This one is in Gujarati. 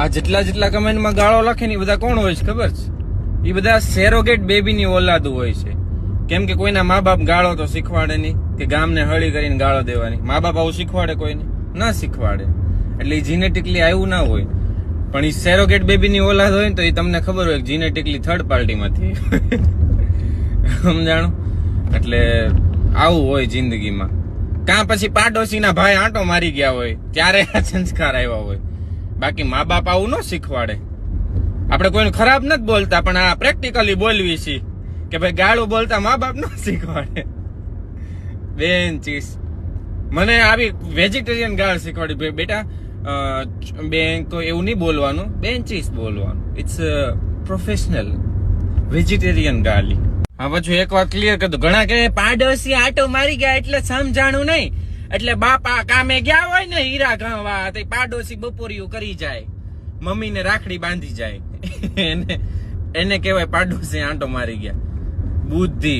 આ જેટલા કમેન્ટમાં ગાળો લખે ને એ બધા કોણ હોય છે ખબર છે? એ બધા સેરોગેટ બેબીની ઓલાદ હોય છે. કેમ કે કોઈના મા બાપ ગાળો તો શીખવાડે નહીં, કે ગામને હળી કરીને ગાળો દેવાની. મા બાપ આવું શીખવાડે કોઈને? ના શીખવાડે. એટલે એ જીનેટિકલી આવ્યું ના હોય. પણ એ સેરોગેટ બેબીની ઓલાદ હોય ને તો એ તમને ખબર હોય જીનેટિકલી થર્ડ પાર્ટીમાંથી સમજાણું. એટલે આવું હોય જિંદગીમાં. કાં પછી પાડોશીના ભાઈ આંટો મારી ગયા હોય ત્યારે આ સંસ્કાર આવ્યા હોય. બાકી મા બાપ આવું ન શીખવાડે. આપણે કોઈને ખરાબ નથી બોલતા, પણ આ પ્રેક્ટિકલી બોલવી છે કે ભાઈ ગાળું બોલતા મા બાપ ન શીખવાડે. બેન ચીસ મને આવી વેજીટેરિયન ગાળ શીખવાડી, ભાઈ બેટા બેન તો એવું નહીં બોલવાનું, બેન ચીસ બોલવાનું. ઇટ્સ પ્રોફેશનલ વેજીટેરિયન ગાળી. હા, પાછું એક વાત ક્લિયર કરી દઉં. ઘણા કે પાડોશી આટો મારી ગયા એટલે સમજાણું નહીં, એટલે બાપા કામે ગયા હોય ને હીરા ઘાવા તો પાડોશી બપોરિયું કરી જાય, મમ્મીને રાખડી બાંધી જાય એને કહેવાય પાડોશી આંટો મારી ગયા. બુદ્ધિ